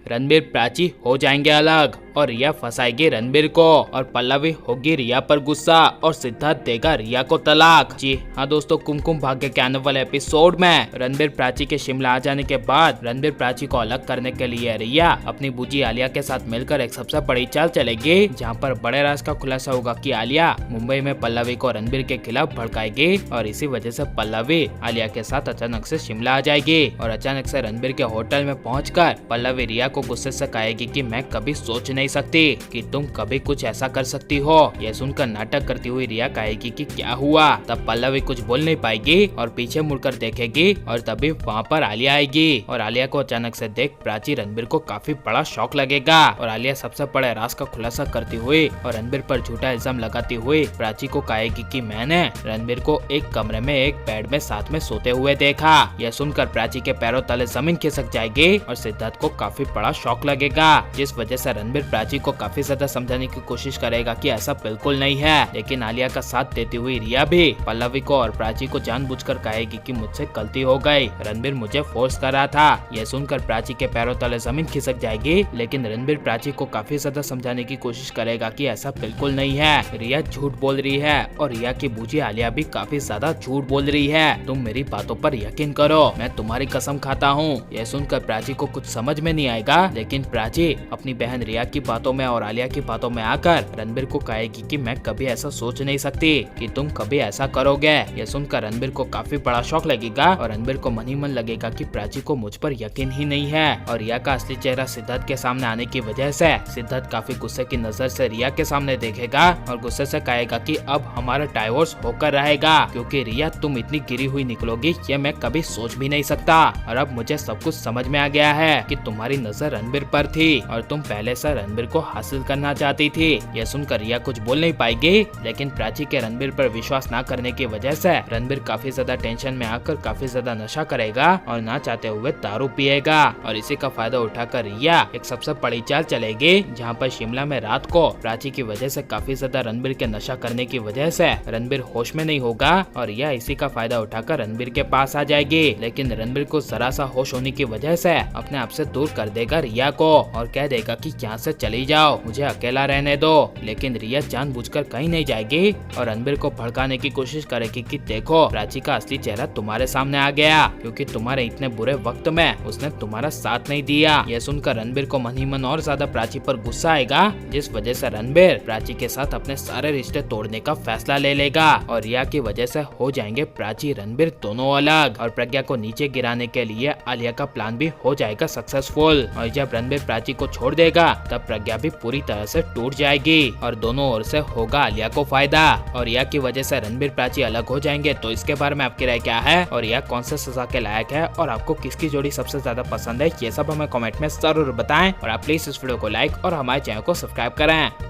रणबीर प्राची हो जाएंगे अलग और रिया फंसाएगी रणबीर को और पल्लवी होगी रिया पर गुस्सा और सिद्धार्थ देगा रिया को तलाक। जी हाँ दोस्तों, कुमकुम भाग्य के आने वाले एपिसोड में रणबीर प्राची के शिमला आ जाने के बाद रणबीर प्राची को अलग करने के लिए रिया अपनी बूजी आलिया के साथ मिलकर एक सबसे बड़ी चाल चलेगी, जहाँ पर बड़े राज का खुलासा होगा कि आलिया मुंबई में पल्लवी को रणबीर के खिलाफ भड़काएगी और इसी वजह से पल्लवी आलिया के साथ अचानक से शिमला आ जाएगी और अचानक से रणबीर के होटल में पहुंचकर पल्लवी रिया को गुस्से से कहेगी कि मैं कभी सोच नहीं सकती कि तुम कभी कुछ ऐसा कर सकती हो। यह सुनकर नाटक करती हुई रिया कहेगी कि क्या हुआ। तब पल्लवी कुछ बोल नहीं पाएगी और पीछे मुड़कर देखेगी और तभी वहाँ पर आलिया आएगी और आलिया को अचानक से देख प्राची रणबीर को काफी बड़ा शौक लगेगा और आलिया सबसे बड़े राज का खुलासा करती हुई और रणबीर पर झूठा इल्जाम लगाती हुई प्राची को कहेगी कि मैंने रणबीर को एक कमरे में एक बेड में साथ में सोते हुए देखा। यह सुनकर प्राची के पैरों तले जमीन खिसक जाएगी और सिद्धार्थ को काफी बड़ा शौक लगेगा, जिस वजह से रणबीर प्राची को काफी ज्यादा समझाने की कोशिश करेगा कि ऐसा बिल्कुल नहीं है। लेकिन आलिया का साथ देती हुई रिया भी पल्लवी को और प्राची को जानबूझकर कहेगी कि मुझसे गलती हो गई, रणबीर मुझे फोर्स कर रहा था। यह सुनकर प्राची के पैरों तले जमीन खिसक जाएगी, लेकिन रणबीर प्राची को काफी ज्यादा समझाने की कोशिश करेगा कि ऐसा बिल्कुल नहीं है, रिया झूठ बोल रही है और रिया की बूजी आलिया भी काफी ज्यादा झूठ बोल रही है, तुम मेरी बातों पर यकीन करो, मैं तुम्हारी कसम खाता हूँ। यह सुनकर प्राची को कुछ समझ में नहीं आएगा, लेकिन प्राची अपनी बहन रिया की बातों में और आलिया की बातों में आकर रणबीर को कहेगी कि मैं कभी ऐसा सोच नहीं सकती कि तुम कभी ऐसा करोगे। यह सुनकर रणबीर को काफी बड़ा शौक लगेगा और रणबीर को मन ही मन लगेगा कि प्राची को मुझ पर यकीन ही नहीं है। और रिया का असली चेहरा सिद्धार्थ के सामने आने की वजह से सिद्धार्थ काफी गुस्से की नजर से रिया के सामने देखेगा और गुस्से से कहेगा कि अब हमारा डाइवोर्स होकर रहेगा, क्योंकि रिया तुम इतनी गिरी हुई निकलोगी ये मैं कभी सोच भी नहीं सकता और अब मुझे सब कुछ समझ में आ गया है कि तुम्हारी नजर रणबीर पर थी और तुम पहले से रणबीर को हासिल करना चाहती थी। यह सुनकर रिया कुछ बोल नहीं पाएगी, लेकिन प्राची के रणबीर पर विश्वास न करने की वजह से रणबीर काफी ज्यादा टेंशन में आकर काफी ज्यादा नशा करेगा और ना चाहते हुए दारू पिएगा और इसी का फायदा उठाकर रिया एक सबसे बड़ी चाल चलेगी, जहाँ पर शिमला में रात को प्राची की वजह से काफी ज्यादा रणबीर के नशा करने की वजह से रणबीर होश में नहीं होगा और रिया इसी का फायदा उठाकर रणबीर के पास आ जाएगी, लेकिन रणबीर को जरा सा होश होने की वजह से अपने आप से दूर कर देगा रिया को और कह देगा कि यहाँ से चली जाओ, मुझे अकेला रहने दो। लेकिन रिया जानबूझकर कहीं नहीं जाएगी और रणबीर को भड़काने की कोशिश करेगी कि देखो प्राची का असली चेहरा तुम्हारे सामने आ गया, क्योंकि तुम्हारे इतने बुरे वक्त में उसने तुम्हारा साथ नहीं दिया। यह सुनकर रणबीर को मन ही मन और ज्यादा प्राची पर गुस्सा आएगा, जिस वजह से रणबीर प्राची के साथ अपने सारे रिश्ते तोड़ने का फैसला ले लेगा और रिया की वजह से हो जाएंगे प्राची रणबीर दोनों अलग और प्रज्ञा को नीचे गिराने के लिए आलिया का प्लान भी हो जाएगा सक्सेसफुल। और जब रणबीर प्राची को छोड़ देगा तब प्रज्ञा भी पूरी तरह से टूट जाएगी और दोनों ओर से होगा आलिया को फायदा और रिया की वजह से रणबीर प्राची अलग हो जाएंगे। तो इसके बारे में आपकी राय क्या है और रिया कौन से सजा के लायक है और आपको किसकी जोड़ी सबसे ज्यादा पसंद है, ये सब हमें कमेंट में जरूर बताएं और आप प्लीज इस वीडियो को लाइक और हमारे चैनल को सब्सक्राइब करें।